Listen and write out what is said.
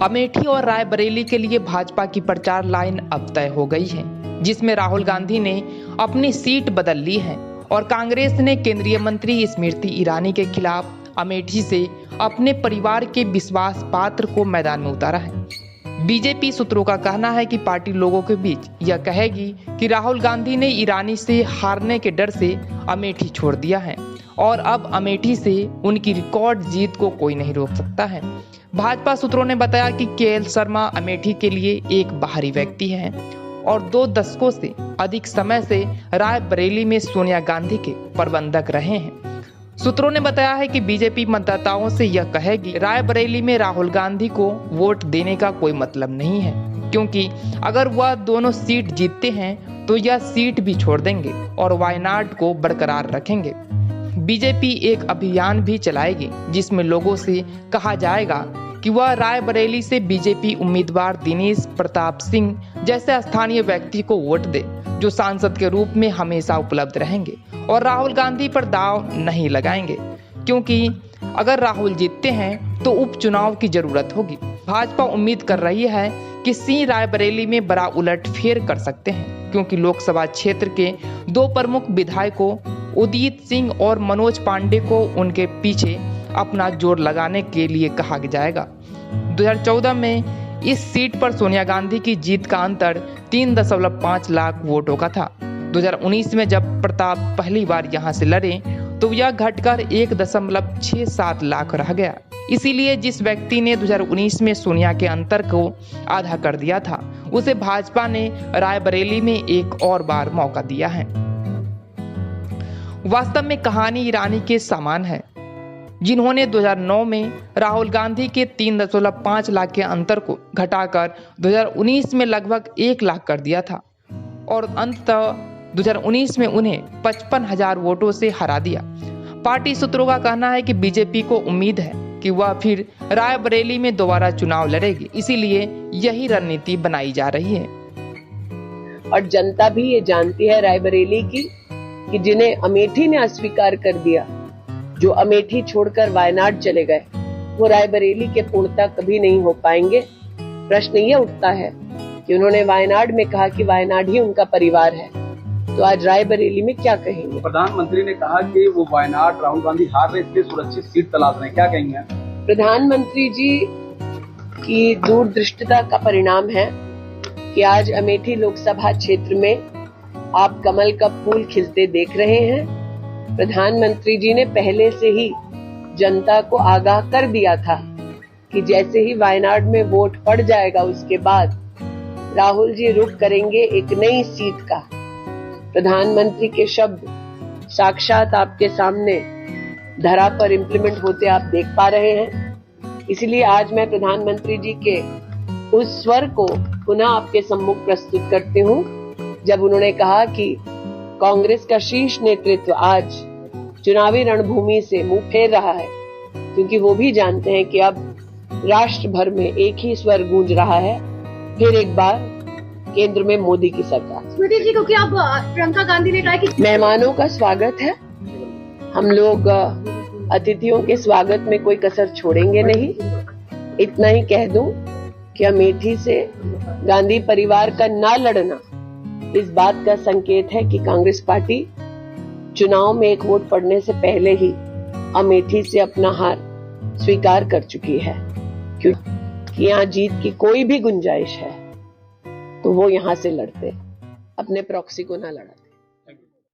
अमेठी और रायबरेली के लिए भाजपा की प्रचार लाइन अब तय हो गई है, जिसमें राहुल गांधी ने अपनी सीट बदल ली है और कांग्रेस ने केंद्रीय मंत्री स्मृति ईरानी के खिलाफ अमेठी से अपने परिवार के विश्वास पात्र को मैदान में उतारा है। बीजेपी सूत्रों का कहना है कि पार्टी लोगों के बीच यह कहेगी कि राहुल गांधी ने ईरानी से हारने के डर से अमेठी छोड़ दिया है और अब अमेठी से उनकी रिकॉर्ड जीत को कोई नहीं रोक सकता है। भाजपा सूत्रों ने बताया कि केएल शर्मा अमेठी के लिए एक बाहरी व्यक्ति है और 2 दशकों से अधिक समय से रायबरेली में सोनिया गांधी के प्रबंधक रहे हैं। सूत्रों ने बताया है कि बीजेपी मतदाताओं से यह कहेगी रायबरेली में राहुल गांधी को वोट देने का कोई मतलब नहीं है, क्योंकि अगर वह दोनों सीट जीतते हैं तो यह सीट भी छोड़ देंगे और वायनाड को बरकरार रखेंगे। बीजेपी एक अभियान भी चलाएगी जिसमें लोगों से कहा जाएगा कि वह रायबरेली से बीजेपी उम्मीदवार दिनेश प्रताप सिंह जैसे स्थानीय व्यक्ति को वोट दे, जो सांसद के रूप में हमेशा उपलब्ध रहेंगे और राहुल गांधी पर दांव नहीं लगाएंगे, क्योंकि अगर राहुल जीतते हैं तो उपचुनाव की जरूरत होगी। भाजपा उम्मीद कर रही है कि सिंह रायबरेली में बड़ा उलटफेर कर सकते हैं, क्योंकि लोकसभा क्षेत्र के 2 प्रमुख विधायकों उदित सिंह और मनोज पांडे को उनके पीछे अपना जोर लगाने के लिए कहा जाएगा। 2014 में इस सीट पर सोनिया गांधी की जीत का अंतर 3.5 लाख वोटों का था। 2019 में जब प्रताप पहली बार यहां से लड़े तो यह घटकर 1.67 लाख रह गया। इसीलिए जिस व्यक्ति ने 2019 में सोनिया के अंतर को आधा कर दिया था, उसे भाजपा ने रायबरेली में एक और बार मौका दिया है। वास्तव में कहानी ईरानी के समान है, जिन्होंने 2009 में राहुल गांधी के 3.5 लाख के अंतर को घटाकर 2019 में लगभग 1 लाख कर दिया था और अंततः 2019 में उन्हें 55,000 वोटों से हरा दिया। पार्टी सूत्रों का कहना है कि बीजेपी को उम्मीद है कि वह फिर रायबरेली में दोबारा चुनाव लड़ेगी, इसीलिए यही रणनीति बनाई जा रही है। और जनता भी ये जानती है रायबरेली की कि जिन्हें अमेठी ने अस्वीकार कर दिया, जो अमेठी छोड़कर वायनाड चले गए, वो रायबरेली के पूर्णता कभी नहीं हो पाएंगे। प्रश्न ये उठता है कि उन्होंने वायनाड में कहा कि वायनाड ही उनका परिवार है, तो आज रायबरेली में क्या कहेंगे? प्रधानमंत्री ने कहा कि वो वायनाड राहुल गांधी हार रहे, इसलिए सुरक्षित सीट तलाश रहे हैं, क्या कहेंगे? प्रधानमंत्री जी की दूरदृष्टता का परिणाम है कि आज अमेठी लोकसभा क्षेत्र में आप कमल का फूल खिलते देख रहे हैं। प्रधानमंत्री जी ने पहले से ही जनता को आगाह कर दिया था कि जैसे ही वायनाड में वोट पड़ जाएगा, उसके बाद राहुल जी रुख करेंगे एक नई सीट का। प्रधानमंत्री के शब्द साक्षात आपके सामने धरा पर इम्प्लीमेंट होते आप देख पा रहे हैं। इसलिए आज मैं प्रधानमंत्री जी के उस स्वर को पुनः आपके सम्मुख प्रस्तुत करती हूँ, जब उन्होंने कहा कि कांग्रेस का शीर्ष नेतृत्व आज चुनावी रणभूमि से मुंह फेर रहा है, क्योंकि वो भी जानते हैं कि अब राष्ट्र भर में एक ही स्वर गूंज रहा है, फिर एक बार केंद्र में मोदी की सरकार। स्मृति जी, क्योंकि अब प्रियंका गांधी ने कहा कि मेहमानों का स्वागत है, हम लोग अतिथियों के स्वागत में कोई कसर छोड़ेंगे नहीं। इतना ही कह दूं कि अमेठी से गांधी परिवार का ना लड़ना इस बात का संकेत है कि कांग्रेस पार्टी चुनाव में एक वोट पड़ने से पहले ही अमेठी से अपना हार स्वीकार कर चुकी है, क्योंकि यहाँ जीत की कोई भी गुंजाइश है तो वो यहाँ से लड़ते, अपने प्रॉक्सी को ना लड़ाते।